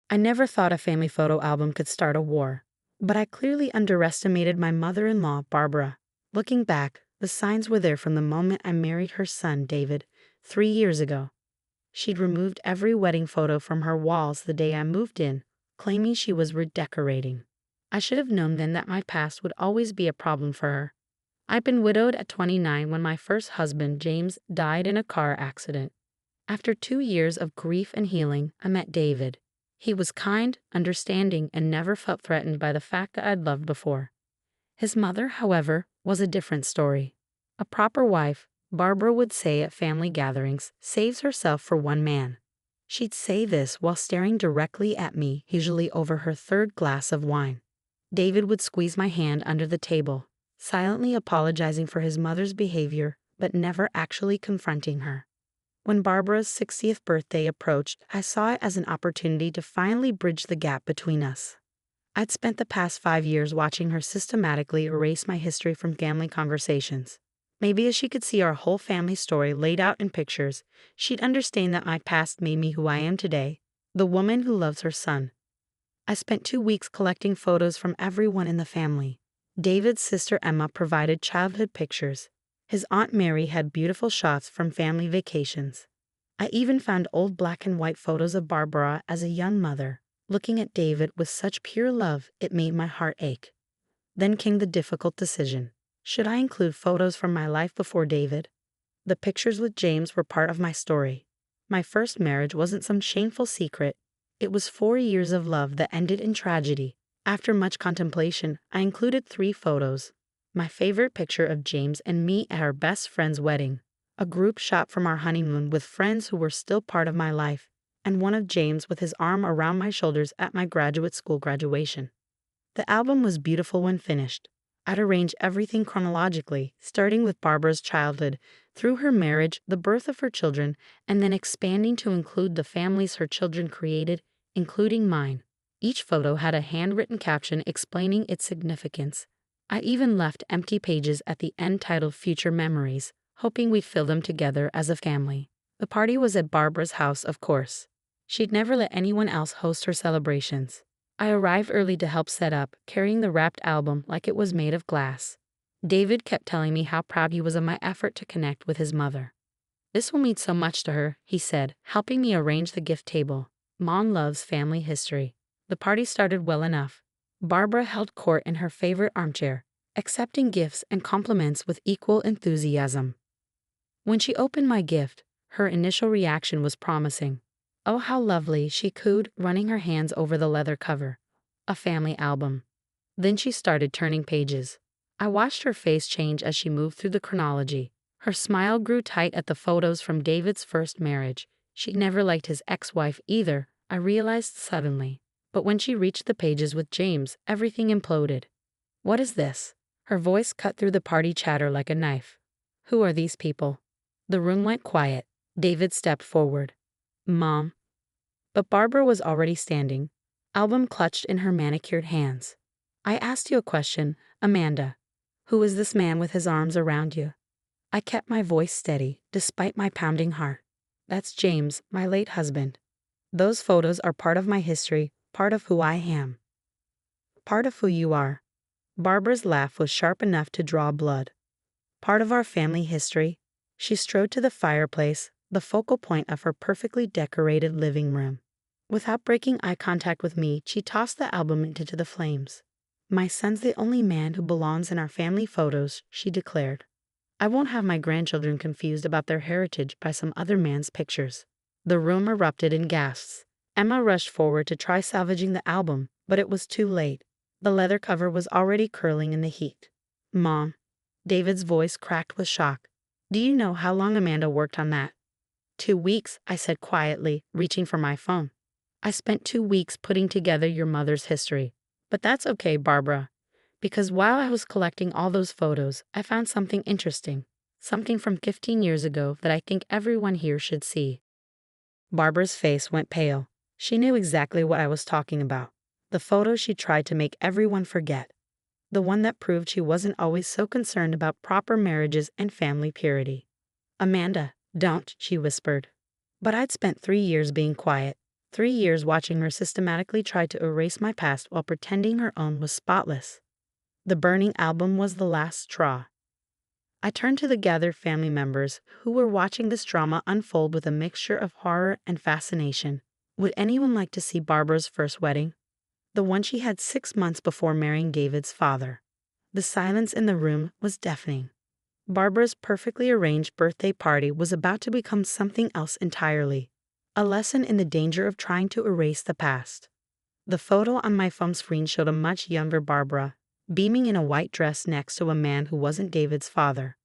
I never thought a family photo album could start a war. But I clearly underestimated my mother-in-law, Barbara. Looking back, the signs were there from the moment I married her son, David, 3 years ago. She'd removed every wedding photo from her walls the day I moved in, claiming she was redecorating. I should have known then that my past would always be a problem for her. I'd been widowed at 29 when my first husband, James, died in a car accident. After 2 years of grief and healing, I met David. He was kind, understanding, and never felt threatened by the fact that I'd loved before. His mother, however, was a different story. A proper wife, Barbara would say at family gatherings, saves herself for one man. She'd say this while staring directly at me, usually over her third glass of wine. David would squeeze my hand under the table, silently apologizing for his mother's behavior, but never actually confronting her. When Barbara's 60th birthday approached, I saw it as an opportunity to finally bridge the gap between us. I'd spent the past 5 years watching her systematically erase my history from family conversations. Maybe if she could see our whole family story laid out in pictures, she'd understand that my past made me who I am today, the woman who loves her son. I spent 2 weeks collecting photos from everyone in the family. David's sister Emma provided childhood pictures. His Aunt Mary had beautiful shots from family vacations. I even found old black and white photos of Barbara as a young mother, looking at David with such pure love it made my heart ache. Then came the difficult decision. Should I include photos from my life before David? The pictures with James were part of my story. My first marriage wasn't some shameful secret. It was 4 years of love that ended in tragedy. After much contemplation, I included 3 photos. My favorite picture of James and me at our best friend's wedding, a group shot from our honeymoon with friends who were still part of my life, and one of James with his arm around my shoulders at my graduate school graduation. The album was beautiful when finished. I'd arranged everything chronologically, starting with Barbara's childhood, through her marriage, the birth of her children, and then expanding to include the families her children created, including mine. Each photo had a handwritten caption explaining its significance. I even left empty pages at the end titled Future Memories, hoping we'd fill them together as a family. The party was at Barbara's house, of course. She'd never let anyone else host her celebrations. I arrived early to help set up, carrying the wrapped album like it was made of glass. David kept telling me how proud he was of my effort to connect with his mother. "This will mean so much to her," he said, helping me arrange the gift table. Mom loves family history. The party started well enough. Barbara held court in her favorite armchair, accepting gifts and compliments with equal enthusiasm. When she opened my gift, her initial reaction was promising. "Oh, how lovely," she cooed, running her hands over the leather cover. A family album. Then she started turning pages. I watched her face change as she moved through the chronology. Her smile grew tight at the photos from David's first marriage. She never liked his ex-wife either, I realized suddenly. But when she reached the pages with James, everything imploded. "What is this?" Her voice cut through the party chatter like a knife. "Who are these people?" The room went quiet. David stepped forward. "Mom." But Barbara was already standing, album clutched in her manicured hands. "I asked you a question, Amanda. Who is this man with his arms around you?" I kept my voice steady, despite my pounding heart. "That's James, my late husband. Those photos are part of my history, part of who I am. Part of who you are." Barbara's laugh was sharp enough to draw blood. "Part of our family history." She strode to the fireplace, the focal point of her perfectly decorated living room. Without breaking eye contact with me, she tossed the album into the flames. "My son's the only man who belongs in our family photos," she declared. "I won't have my grandchildren confused about their heritage by some other man's pictures." The room erupted in gasps. Emma rushed forward to try salvaging the album, but it was too late. The leather cover was already curling in the heat. "Mom." David's voice cracked with shock. "Do you know how long Amanda worked on that?" 2 weeks, I said quietly, reaching for my phone. "I spent 2 weeks putting together your mother's history. But that's okay, Barbara. Because while I was collecting all those photos, I found something interesting. Something from 15 years ago that I think everyone here should see." Barbara's face went pale. She knew exactly what I was talking about. The photo she tried to make everyone forget. The one that proved she wasn't always so concerned about proper marriages and family purity. "Amanda, don't," she whispered. But I'd spent 3 years being quiet. 3 years watching her systematically try to erase my past while pretending her own was spotless. The burning album was the last straw. I turned to the gathered family members who were watching this drama unfold with a mixture of horror and fascination. Would anyone like to see Barbara's first wedding? The one she had 6 months before marrying David's father. The silence in the room was deafening. Barbara's perfectly arranged birthday party was about to become something else entirely. A lesson in the danger of trying to erase the past. The photo on my phone screen showed a much younger Barbara, beaming in a white dress next to a man who wasn't David's father.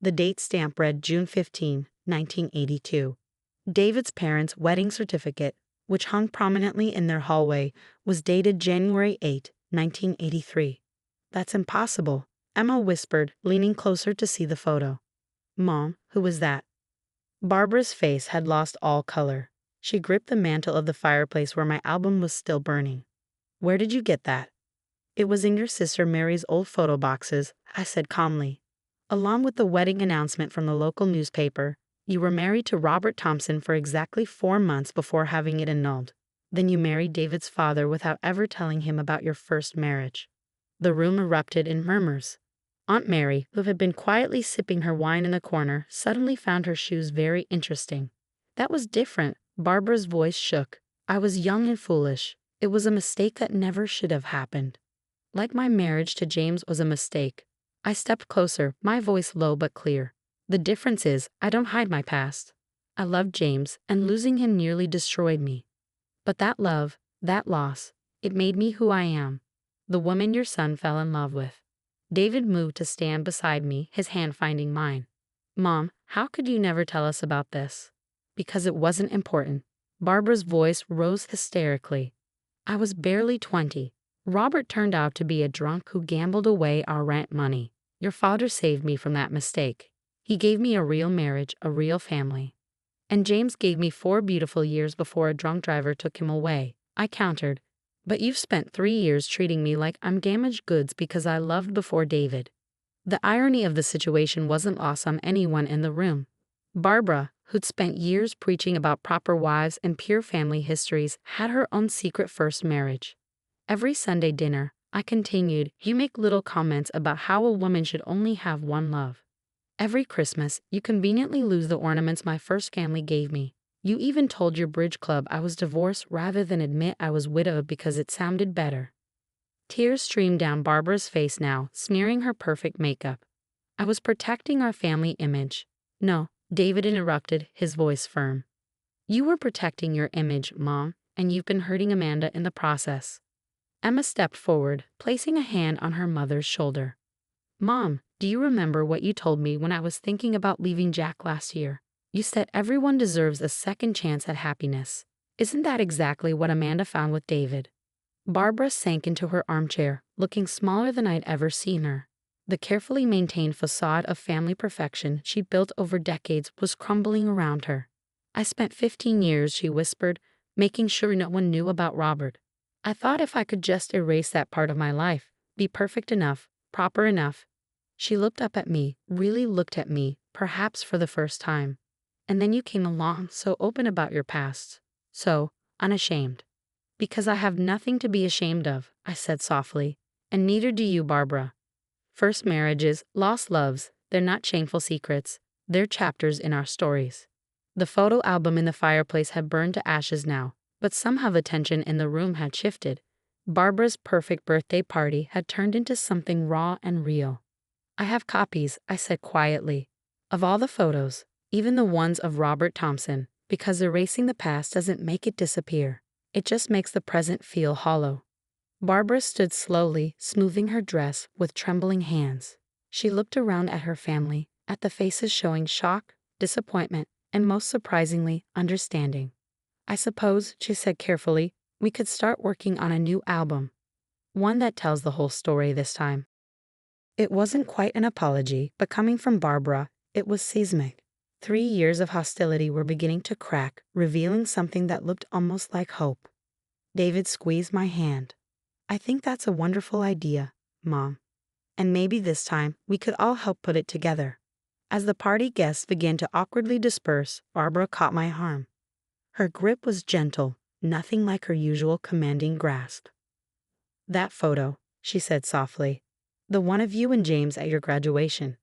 The date stamp read June 15, 1982. David's parents' wedding certificate, which hung prominently in their hallway, was dated January 8, 1983. That's impossible, Emma whispered, leaning closer to see the photo. Mom, who was that? Barbara's face had lost all color. She gripped the mantle of the fireplace where my album was still burning. Where did you get that? It was in your sister Mary's old photo boxes, I said calmly. Along with the wedding announcement from the local newspaper, you were married to Robert Thompson for exactly 4 months before having it annulled. Then you married David's father without ever telling him about your first marriage. The room erupted in murmurs. Aunt Mary, who had been quietly sipping her wine in the corner, suddenly found her shoes very interesting. That was different. Barbara's voice shook. I was young and foolish. It was a mistake that never should have happened. Like my marriage to James was a mistake. I stepped closer, my voice low but clear. The difference is, I don't hide my past. I loved James, and losing him nearly destroyed me. But that love, that loss, it made me who I am. The woman your son fell in love with. David moved to stand beside me, his hand finding mine. Mom, how could you never tell us about this? Because it wasn't important. Barbara's voice rose hysterically. I was barely 20. Robert turned out to be a drunk who gambled away our rent money. Your father saved me from that mistake. He gave me a real marriage, a real family. And James gave me 4 beautiful years before a drunk driver took him away, I countered. But you've spent 3 years treating me like I'm damaged goods because I loved before David. The irony of the situation wasn't lost on anyone in the room. Barbara, who'd spent years preaching about proper wives and pure family histories, had her own secret first marriage. Every Sunday dinner, I continued, you make little comments about how a woman should only have one love. Every Christmas, you conveniently lose the ornaments my first family gave me. You even told your bridge club I was divorced rather than admit I was widowed because it sounded better. Tears streamed down Barbara's face now, smearing her perfect makeup. I was protecting our family image. No, David interrupted, his voice firm. You were protecting your image, Mom, and you've been hurting Amanda in the process. Emma stepped forward, placing a hand on her mother's shoulder. Mom, do you remember what you told me when I was thinking about leaving Jack last year? You said everyone deserves a second chance at happiness. Isn't that exactly what Amanda found with David? Barbara sank into her armchair, looking smaller than I'd ever seen her. The carefully maintained facade of family perfection she'd built over decades was crumbling around her. I spent 15 years, she whispered, making sure no one knew about Robert. I thought if I could just erase that part of my life, be perfect enough, proper enough. She looked up at me, really looked at me, perhaps for the first time. And then you came along, so open about your past, so unashamed. Because I have nothing to be ashamed of, I said softly, and neither do you, Barbara. First marriages, lost loves, they're not shameful secrets, they're chapters in our stories. The photo album in the fireplace had burned to ashes now, but somehow the tension in the room had shifted. Barbara's perfect birthday party had turned into something raw and real. I have copies, I said quietly, of all the photos, even the ones of Robert Thompson, because erasing the past doesn't make it disappear. It just makes the present feel hollow. Barbara stood slowly, smoothing her dress with trembling hands. She looked around at her family, at the faces showing shock, disappointment, and most surprisingly, understanding. I suppose, she said carefully, we could start working on a new album. One that tells the whole story this time. It wasn't quite an apology, but coming from Barbara, it was seismic. 3 years of hostility were beginning to crack, revealing something that looked almost like hope. David squeezed my hand. I think that's a wonderful idea, Mom. And maybe this time we could all help put it together. As the party guests began to awkwardly disperse, Barbara caught my arm. Her grip was gentle, nothing like her usual commanding grasp. "That photo," she said softly. "The one of you and James at your graduation.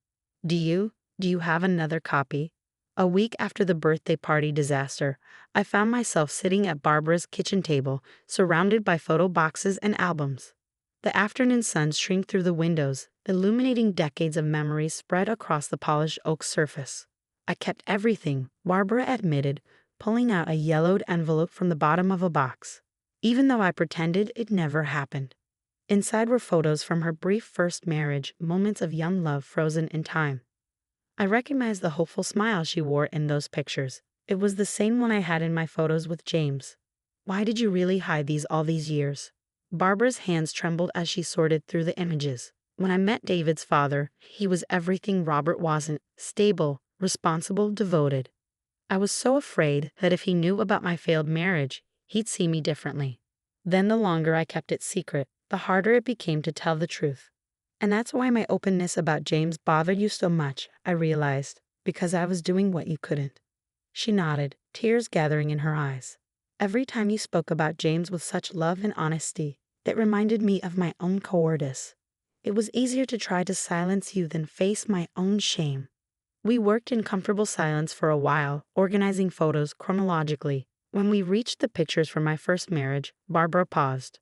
Do you have another copy?" A week after the birthday party disaster, I found myself sitting at Barbara's kitchen table, surrounded by photo boxes and albums. The afternoon sun streamed through the windows, illuminating decades of memories spread across the polished oak surface. "I kept everything," Barbara admitted, pulling out a yellowed envelope from the bottom of a box, "even though I pretended it never happened." Inside were photos from her brief first marriage, moments of young love frozen in time. I recognized the hopeful smile she wore in those pictures. It was the same one I had in my photos with James. "Why did you really hide these all these years?" Barbara's hands trembled as she sorted through the images. "When I met David's father, he was everything Robert wasn't: stable, responsible, devoted. I was so afraid that if he knew about my failed marriage, he'd see me differently. Then the longer I kept it secret, the harder it became to tell the truth. And that's why my openness about James bothered you so much," I realized, "because I was doing what you couldn't." She nodded, tears gathering in her eyes. "Every time you spoke about James with such love and honesty, it reminded me of my own cowardice. It was easier to try to silence you than face my own shame." We worked in comfortable silence for a while, organizing photos chronologically. When we reached the pictures from my first marriage, Barbara paused.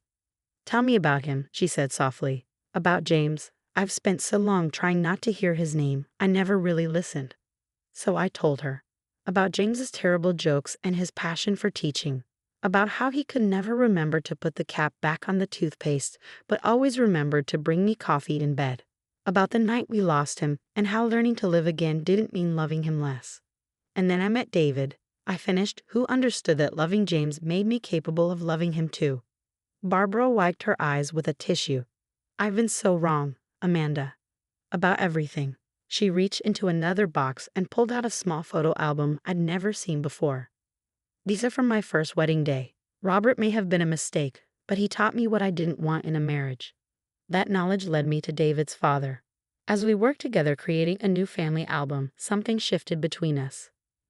"Tell me about him," she said softly. "About James. I've spent so long trying not to hear his name, I never really listened." So I told her. About James's terrible jokes and his passion for teaching. About how he could never remember to put the cap back on the toothpaste, but always remembered to bring me coffee in bed. About the night we lost him, and how learning to live again didn't mean loving him less. "And then I met David," I finished, "who understood that loving James made me capable of loving him too." Barbara wiped her eyes with a tissue. "I've been so wrong, Amanda. About everything." She reached into another box and pulled out a small photo album I'd never seen before. "These are from my first wedding day. Robert may have been a mistake, but he taught me what I didn't want in a marriage." That knowledge led me to David's father. As we worked together creating a new family album, something shifted between us.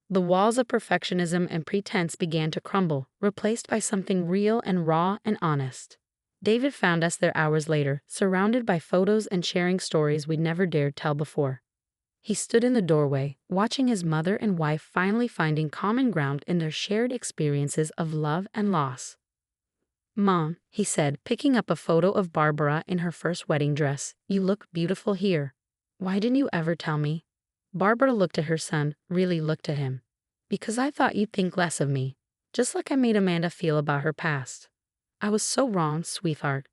The walls of perfectionism and pretense began to crumble, replaced by something real and raw and honest. David found us there hours later, surrounded by photos and sharing stories we'd never dared tell before. He stood in the doorway, watching his mother and wife finally finding common ground in their shared experiences of love and loss. "Mom," he said, picking up a photo of Barbara in her first wedding dress, "you look beautiful here. Why didn't you ever tell me?" Barbara looked at her son, really looked at him. "Because I thought you'd think less of me, just like I made Amanda feel about her past." "I was so wrong, sweetheart."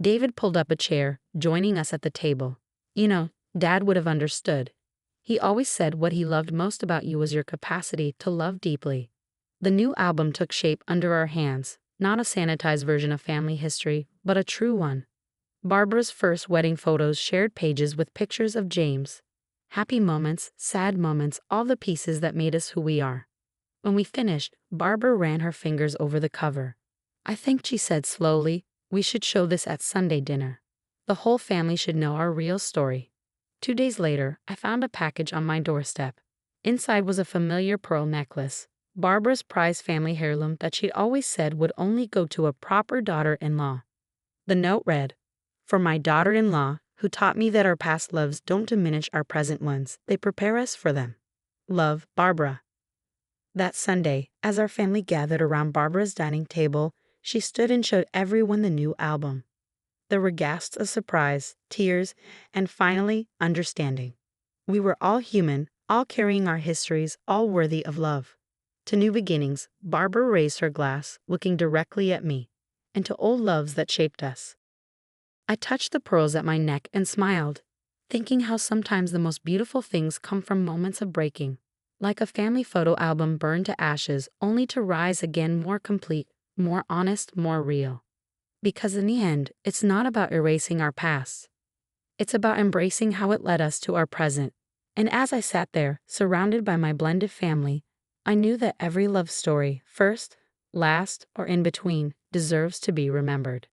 David pulled up a chair, joining us at the table. "You know, Dad would have understood. He always said what he loved most about you was your capacity to love deeply." The new album took shape under our hands, not a sanitized version of family history, but a true one. Barbara's first wedding photos shared pages with pictures of James. Happy moments, sad moments, all the pieces that made us who we are. When we finished, Barbara ran her fingers over the cover. "I think," she said slowly, "we should show this at Sunday dinner. The whole family should know our real story." 2 days later, I found a package on my doorstep. Inside was a familiar pearl necklace, Barbara's prized family heirloom that she'd always said would only go to a proper daughter-in-law. The note read, "For my daughter-in-law, who taught me that our past loves don't diminish our present ones, they prepare us for them. Love, Barbara." That Sunday, as our family gathered around Barbara's dining table, she stood and showed everyone the new album. There were gasps of surprise, tears, and finally, understanding. We were all human, all carrying our histories, all worthy of love. To new beginnings, Barbara raised her glass, looking directly at me, and to old loves that shaped us. I touched the pearls at my neck and smiled, thinking how sometimes the most beautiful things come from moments of breaking, like a family photo album burned to ashes only to rise again more complete, more honest, more real. Because in the end, it's not about erasing our past. It's about embracing how it led us to our present. And as I sat there, surrounded by my blended family, I knew that every love story, first, last, or in between, deserves to be remembered.